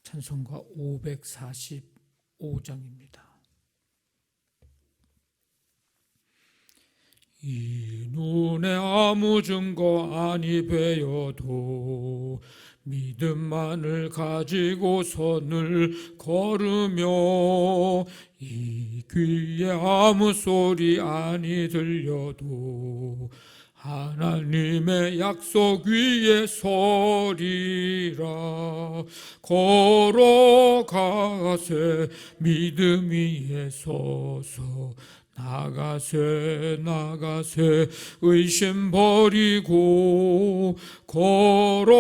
찬송가 545장입니다. 이 눈에 아무 증거 아니 베어도 믿음만을 가지고 선을 걸으며 이 귀에 아무 소리 아니 들려도 하나님의 약속 위에 서리라. 걸어가세 믿음 위에 서서 나가세 의심 버리고 걸어가세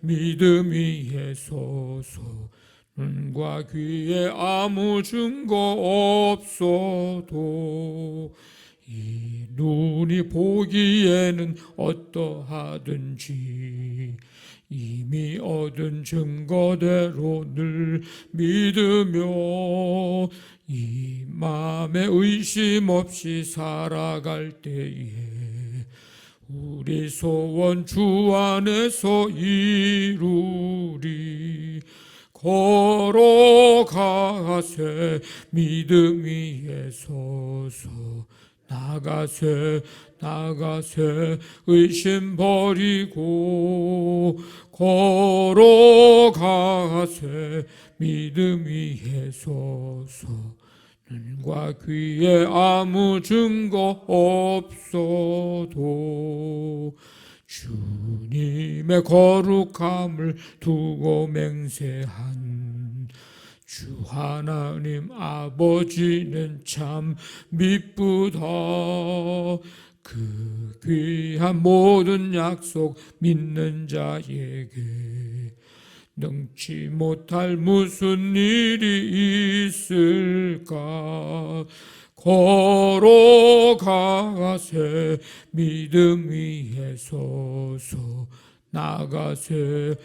믿음 위에 서서 눈과 귀에 아무 증거 없어도 이 눈이 보기에는 어떠하든지 이미 얻은 증거대로 늘 믿으며 이 마음에 의심 없이 살아갈 때에 우리 소원 주 안에서 이루리. 걸어가세 믿음 위에 서서 나가세 의심 버리고 걸어가세 믿음 위에 서서 눈과 귀에 아무 증거 없어도 주님의 거룩함을 두고 맹세한 주 하나님 아버지는 참 미쁘다. 그 귀한 모든 약속 믿는 자에게 능치 못할 무슨 일이 있을까. 걸어가세 믿음 위에 서서 나가세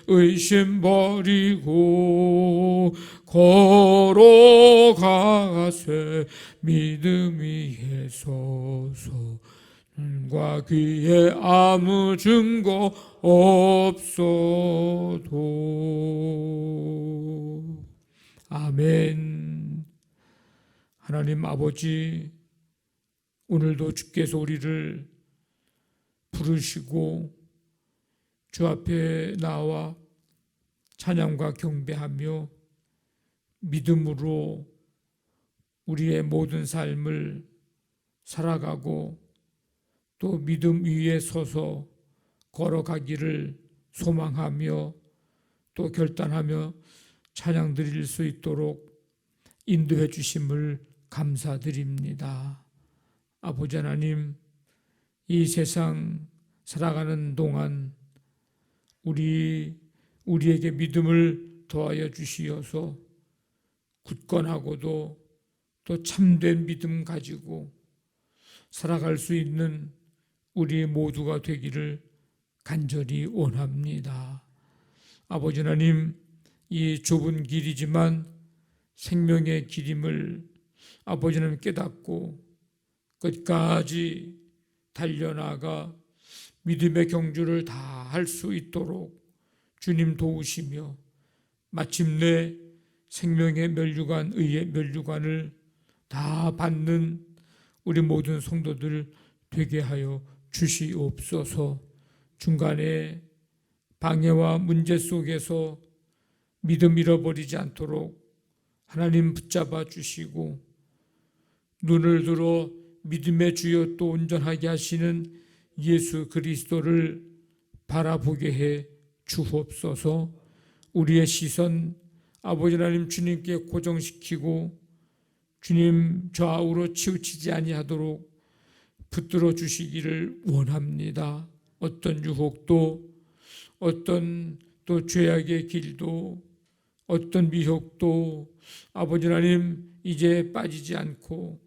의심 버리고 걸어가세 믿음 위에 서서 눈과 귀에 아무 증거 없어도. 아멘. 하나님 아버지, 오늘도 주께서 우리를 부르시고 주 앞에 나와 찬양과 경배하며 믿음으로 우리의 모든 삶을 살아가고 또 믿음 위에 서서 걸어가기를 소망하며 또 결단하며 찬양 드릴 수 있도록 인도해 주심을 감사드립니다. 아버지 하나님, 이 세상 살아가는 동안 우리에게 믿음을 더하여 주시어서 굳건하고도 또 참된 믿음 가지고 살아갈 수 있는 우리 모두가 되기를 간절히 원합니다. 아버지 하나님, 이 좁은 길이지만 생명의 길임을 아버지 하나님 깨닫고 끝까지 달려나가 믿음의 경주를 다 할 수 있도록 주님 도우시며 마침내 생명의 면류관, 의의 면류관을 다 받는 우리 모든 성도들 되게 하여 주시옵소서. 중간에 방해와 문제 속에서 믿음 잃어버리지 않도록 하나님 붙잡아 주시고 눈을 들어 믿음의 주여 또 온전하게 하시는 예수 그리스도를 바라보게 해 주옵소서. 우리의 시선 아버지 하나님 주님께 고정시키고 주님 좌우로 치우치지 아니하도록 붙들어 주시기를 원합니다. 어떤 유혹도 어떤 또 죄악의 길도 어떤 미혹도 아버지 하나님 이제 빠지지 않고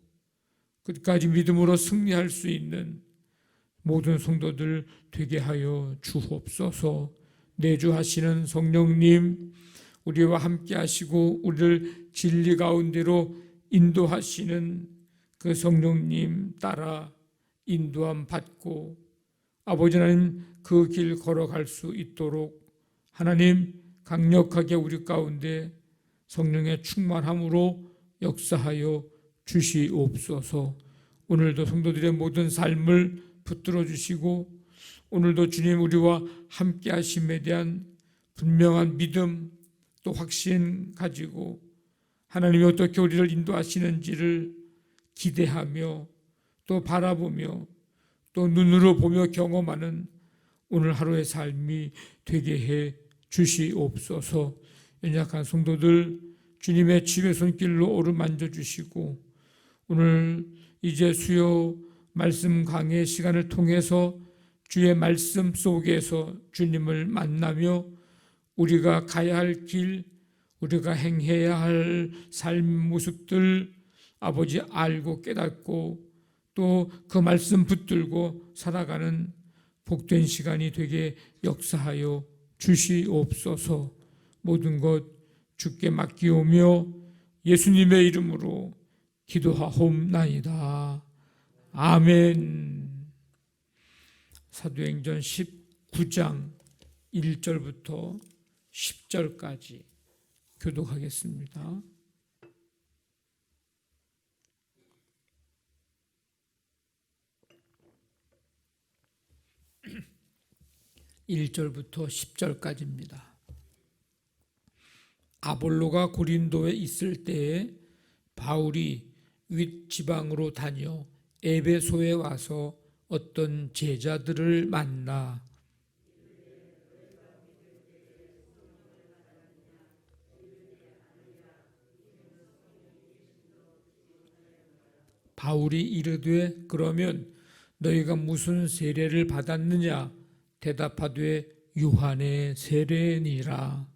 끝까지 믿음으로 승리할 수 있는 모든 성도들 되게 하여 주옵소서. 내주하시는 성령님, 우리와 함께 하시고 우리를 진리 가운데로 인도하시는 그 성령님 따라 인도함 받고 아버지 하나님 그 길 걸어갈 수 있도록 하나님 강력하게 우리 가운데 성령의 충만함으로 역사하여 주시옵소서. 오늘도 성도들의 모든 삶을 붙들어 주시고 오늘도 주님 우리와 함께 하심에 대한 분명한 믿음 또 확신 가지고 하나님이 어떻게 우리를 인도하시는지를 기대하며 또 바라보며 또 눈으로 보며 경험하는 오늘 하루의 삶이 되게 해 주시옵소서. 연약한 성도들 주님의 지혜 손길로 오르만져 주시고 오늘 이제 수요 말씀 강의 시간을 통해서 주의 말씀 속에서 주님을 만나며 우리가 가야 할 길, 우리가 행해야 할 삶 모습들 아버지 알고 깨닫고 또 그 말씀 붙들고 살아가는 복된 시간이 되게 역사하여 주시옵소서. 모든 것 주께 맡기오며 예수님의 이름으로 기도하옵나이다. 아멘. 사도행전 19장 1절부터 10절까지 교독하겠습니다. 1절부터 10절까지입니다. 아볼로가 고린도에 있을 때에 바울이 윗지방으로 다녀 에베소에 와서 어떤 제자들을 만나 바울이 이르되 그러면 너희가 무슨 세례를 받았느냐? 대답하되 요한의 세례니라.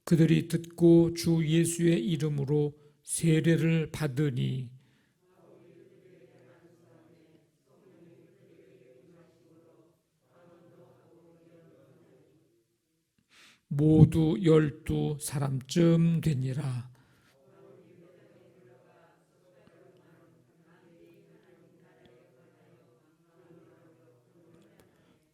그들이 듣고 주 예수의 이름으로 세례를 받으니 모두 12사람쯤 되니라.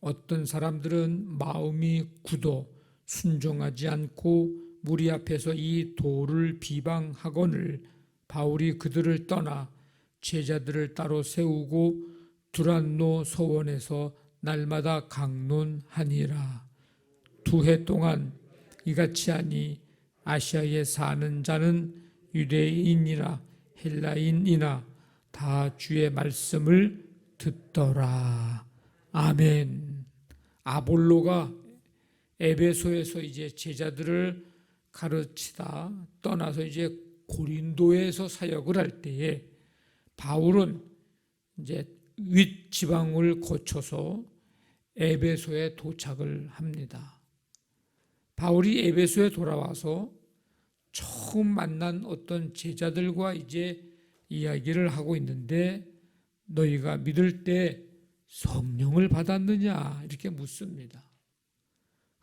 어떤 사람들은 마음이 굳어 순종하지 않고 무리 앞에서 이 도를 비방하거늘 바울이 그들을 떠나 제자들을 따로 세우고 두란노 서원에서 날마다 강론하니라. 2해 동안 이같이 하니 아시아에 사는 자는 유대인이나 헬라인이나 다 주의 말씀을 듣더라. 아멘. 아볼로가 에베소에서 이제 제자들을 가르치다 떠나서 이제 고린도에서 사역을 할 때에 바울은 이제 윗지방을 거쳐서 에베소에 도착을 합니다. 바울이 에베소에 돌아와서 처음 만난 어떤 제자들과 이제 이야기를 하고 있는데 너희가 믿을 때 성령을 받았느냐 이렇게 묻습니다.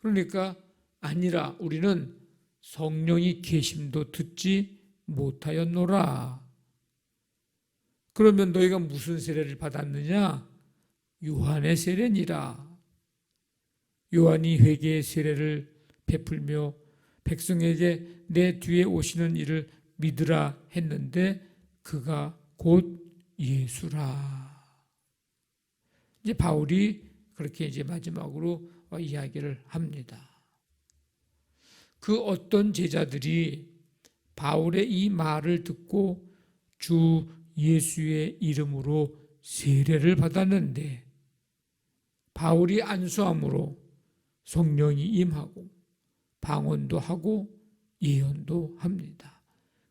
그러니까 아니라 우리는 성령이 계심도 듣지 못하였노라. 그러면 너희가 무슨 세례를 받았느냐? 요한의 세례니라. 요한이 회개의 세례를 베풀며 백성에게 내 뒤에 오시는 이를 믿으라 했는데 그가 곧 예수라. 이제 바울이 그렇게 이제 마지막으로 이야기를 합니다. 그 어떤 제자들이 바울의 이 말을 듣고 주 예수의 이름으로 세례를 받았는데 바울이 안수함으로 성령이 임하고 방언도 하고 예언도 합니다.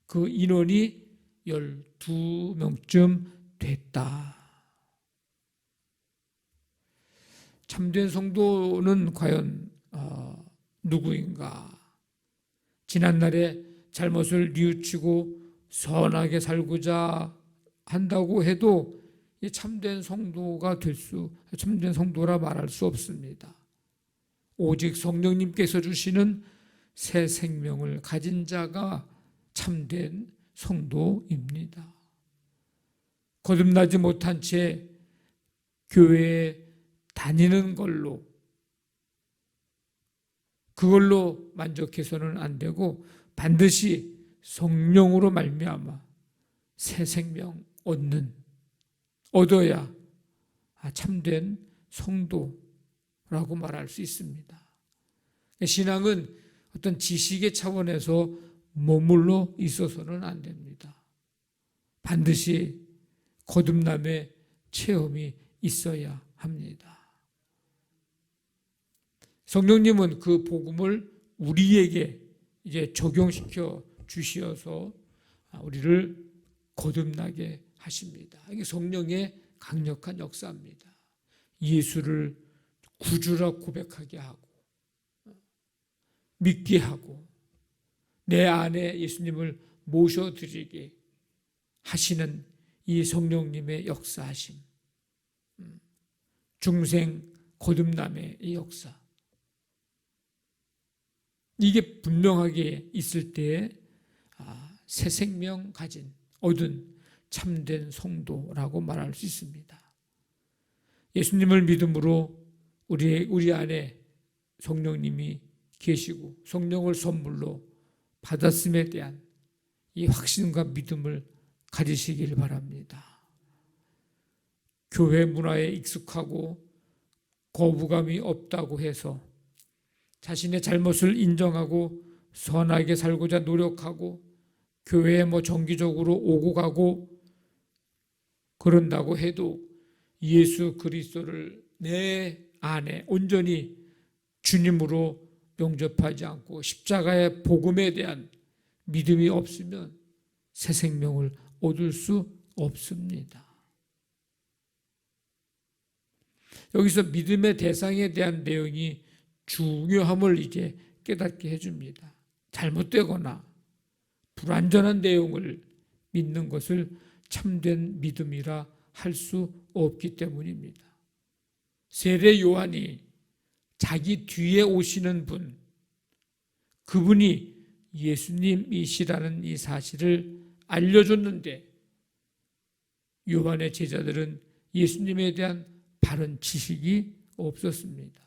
그 인원이 12명쯤 됐다. 참된 성도는 과연 누구인가? 지난날에 잘못을 뉘우치고 선하게 살고자 한다고 해도 참된 성도가 참된 성도라 말할 수 없습니다. 오직 성령님께서 주시는 새 생명을 가진 자가 참된 성도입니다. 거듭나지 못한 채 교회에 다니는 걸로, 그걸로 만족해서는 안 되고 반드시 성령으로 말미암아 새 생명 얻어야 참된 성도라고 말할 수 있습니다. 신앙은 어떤 지식의 차원에서 머물러 있어서는 안 됩니다. 반드시 거듭남의 체험이 있어야 합니다. 성령님은 그 복음을 우리에게 이제 적용시켜 주시어서 우리를 거듭나게 하십니다. 이게 성령의 강력한 역사입니다. 예수를 구주라 고백하게 하고 믿게 하고 내 안에 예수님을 모셔드리게 하시는 이 성령님의 역사하심, 중생 거듭남의 이 역사, 이게 분명하게 있을 때에 새 생명 얻은 참된 성도라고 말할 수 있습니다. 예수님을 믿음으로 우리 안에 성령님이 계시고 성령을 선물로 받았음에 대한 이 확신과 믿음을 가지시길 바랍니다. 교회 문화에 익숙하고 거부감이 없다고 해서 자신의 잘못을 인정하고 선하게 살고자 노력하고 교회에 정기적으로 오고 가고 그런다고 해도 예수 그리스도를 내 안에 온전히 주님으로 영접하지 않고 십자가의 복음에 대한 믿음이 없으면 새 생명을 얻을 수 없습니다. 여기서 믿음의 대상에 대한 내용이 중요함을 이제 깨닫게 해줍니다. 잘못되거나 불완전한 내용을 믿는 것을 참된 믿음이라 할 수 없기 때문입니다. 세례 요한이 자기 뒤에 오시는 분, 그분이 예수님이시라는 이 사실을 알려줬는데 요한의 제자들은 예수님에 대한 바른 지식이 없었습니다.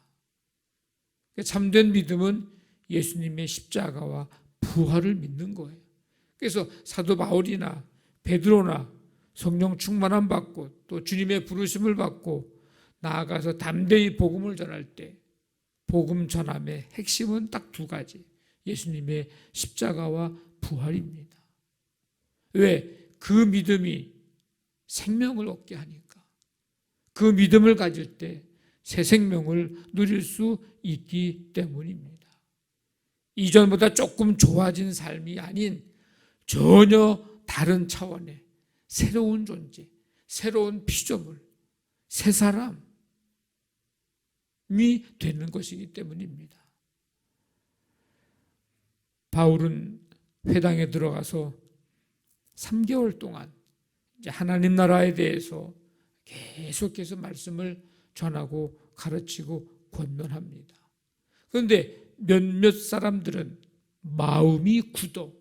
참된 믿음은 예수님의 십자가와 부활을 믿는 거예요. 그래서 사도 바울이나 베드로나 성령 충만함 받고 또 주님의 부르심을 받고 나아가서 담대히 복음을 전할 때 복음 전함의 핵심은 딱 두 가지, 예수님의 십자가와 부활입니다. 왜? 그 믿음이 생명을 얻게 하니까. 그 믿음을 가질 때 새 생명을 누릴 수 있기 때문입니다. 이전보다 조금 좋아진 삶이 아닌 전혀 다른 차원의 새로운 존재, 새로운 피조물, 새 사람이 되는 것이기 때문입니다. 바울은 회당에 들어가서 3개월 동안 하나님 나라에 대해서 계속해서 말씀을 전하고 가르치고 권면합니다. 그런데 몇몇 사람들은 마음이 굳어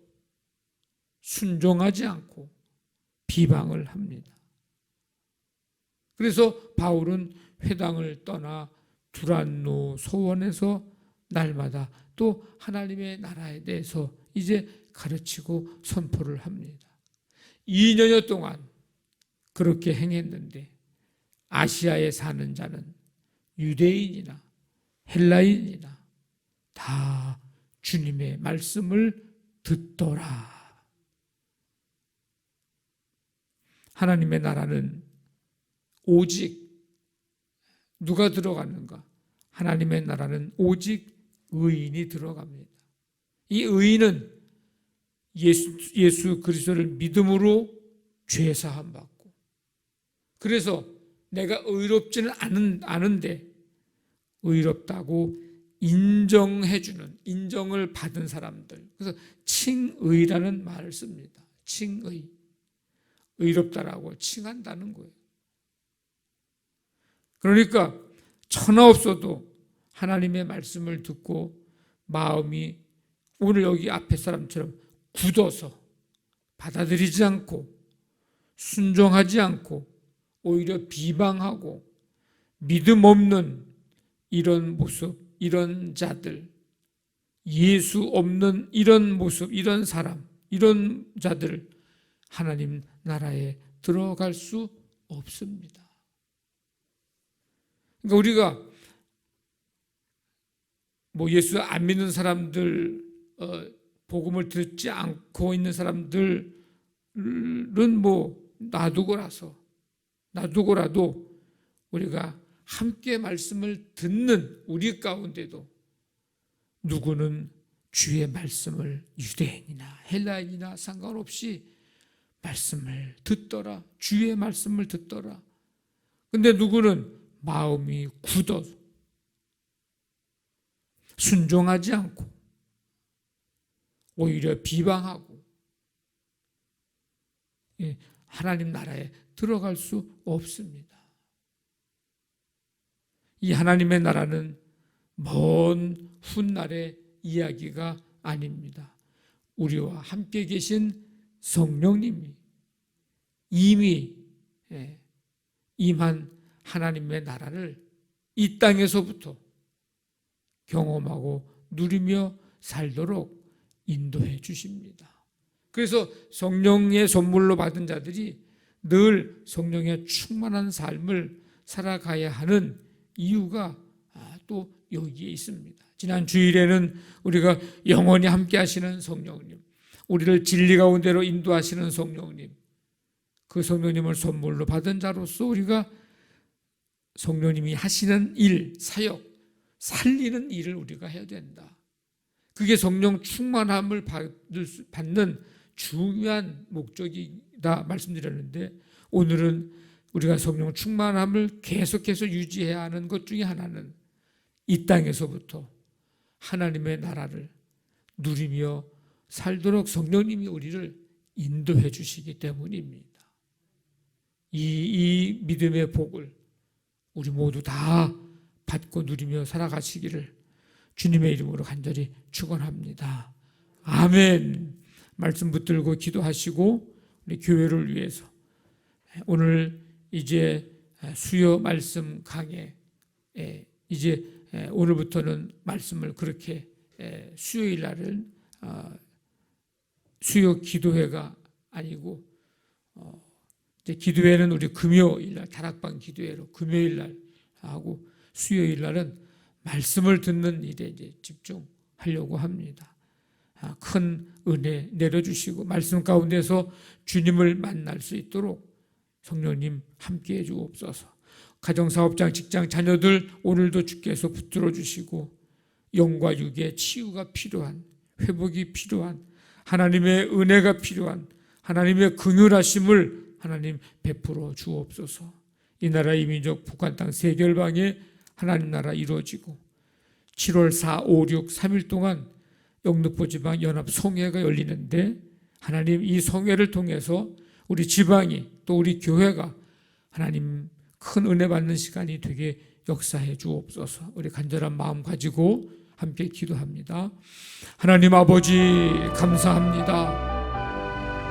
순종하지 않고 비방을 합니다. 그래서 바울은 회당을 떠나 두란노 소원에서 날마다 또 하나님의 나라에 대해서 이제 가르치고 선포를 합니다. 2년여 동안 그렇게 행했는데 아시아에 사는 자는 유대인이나 헬라인이나 다 주님의 말씀을 듣더라. 하나님의 나라는 오직 누가 들어가는가? 하나님의 나라는 오직 의인이 들어갑니다. 이 의인은 예수 그리스도를 믿음으로 죄 사함 받고, 그래서 내가 의롭지는 않은데 의롭다고 인정해주는, 인정을 받은 사람들, 그래서 칭의라는 말을 씁니다. 칭의, 의롭다라고 칭한다는 거예요. 그러니까 천하 없어도 하나님의 말씀을 듣고 마음이 오늘 여기 앞에 사람처럼 굳어서 받아들이지 않고 순종하지 않고 오히려 비방하고 믿음 없는 이런 모습, 이런 자들, 예수 없는 이런 모습, 이런 사람, 이런 자들 하나님 나라에 들어갈 수 없습니다. 그러니까 우리가 예수 안 믿는 사람들, 복음을 듣지 않고 있는 사람들은 놔두고라도 우리가 함께 말씀을 듣는 우리 가운데도 누구는 주의 말씀을 유대인이나 헬라인이나 상관없이 말씀을 듣더라. 주의 말씀을 듣더라. 근데 누구는 마음이 굳어 순종하지 않고 오히려 비방하고 하나님 나라에 들어갈 수 없습니다. 이 하나님의 나라는 먼 훗날의 이야기가 아닙니다. 우리와 함께 계신 성령님이 이미 임한 하나님의 나라를 이 땅에서부터 경험하고 누리며 살도록 인도해 주십니다. 그래서 성령의 선물로 받은 자들이 늘 성령의 충만한 삶을 살아가야 하는 이유가 또 여기에 있습니다. 지난 주일에는 우리가 영원히 함께 하시는 성령님, 우리를 진리 가운데로 인도하시는 성령님, 그 성령님을 선물로 받은 자로서 우리가 성령님이 하시는 일, 사역, 살리는 일을 우리가 해야 된다. 그게 성령 충만함을 받는 중요한 목적이다 말씀드렸는데, 오늘은 우리가 성령 충만함을 계속해서 유지해야 하는 것 중에 하나는 이 땅에서부터 하나님의 나라를 누리며 살도록 성령님이 우리를 인도해 주시기 때문입니다. 이 믿음의 복을 우리 모두 다 받고 누리며 살아가시기를 주님의 이름으로 간절히 축원합니다. 아멘. 말씀 붙들고 기도하시고 우리 교회를 위해서 오늘 이제 수요 말씀 강해, 이제 오늘부터는 말씀을 그렇게 수요일 날은 수요 기도회가 아니고 이제 기도회는 우리 금요일 날 다락방 기도회로 금요일 날 하고 수요일 날은 말씀을 듣는 일에 이제 집중하려고 합니다. 큰 은혜 내려주시고 말씀 가운데서 주님을 만날 수 있도록 성령님 함께해 주옵소서. 가정사업장, 직장, 자녀들 오늘도 주께서 붙들어 주시고 영과 육의 치유가 필요한, 회복이 필요한, 하나님의 은혜가 필요한, 하나님의 긍휼하심을 하나님 베풀어 주옵소서. 이 나라 이민족 북한 땅 세결방에 하나님 나라 이루어지고 7월 4, 5, 6, 3일 동안 영등포 지방 연합 성회가 열리는데 하나님 이 성회를 통해서 우리 지방이 또 우리 교회가 하나님 큰 은혜 받는 시간이 되게 역사해 주옵소서. 우리 간절한 마음 가지고 함께 기도합니다. 하나님 아버지 감사합니다.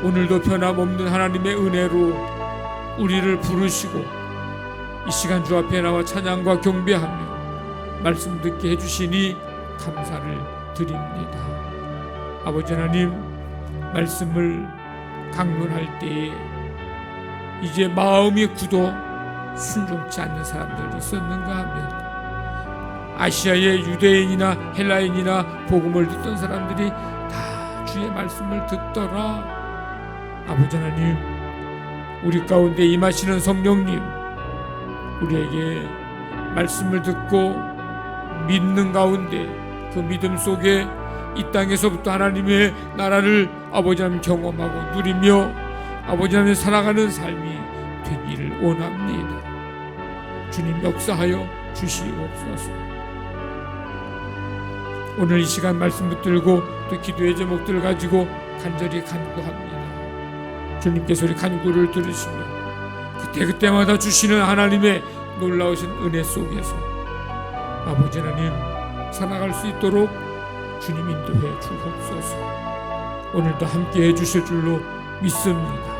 오늘도 변함없는 하나님의 은혜로 우리를 부르시고 이 시간 주 앞에 나와 찬양과 경배하며 말씀 듣게 해주시니 감사를 드립니다. 아버지 하나님 말씀을 강론할 때에 이제 마음이 굳어 순종치 않는 사람들이 있었는가 하면 아시아의 유대인이나 헬라인이나 복음을 듣던 사람들이 다 주의 말씀을 듣더라. 아버지 하나님 우리 가운데 임하시는 성령님 우리에게 말씀을 듣고 믿는 가운데 그 믿음 속에 이 땅에서부터 하나님의 나라를 아버지 하나님 경험하고 누리며 아버지 하나님 살아가는 삶이 되기를 원합니다. 주님 역사하여 주시옵소서. 오늘 이 시간 말씀 붙들고 또 기도의 제목들을 가지고 간절히 간구합니다. 주님께서 우리 간구를 들으시며 그때그때마다 주시는 하나님의 놀라우신 은혜 속에서 아버지 하나님 살아갈 수 있도록 주님 인도해 주옵소서. 오늘도 함께 해주실 줄로 믿습니다.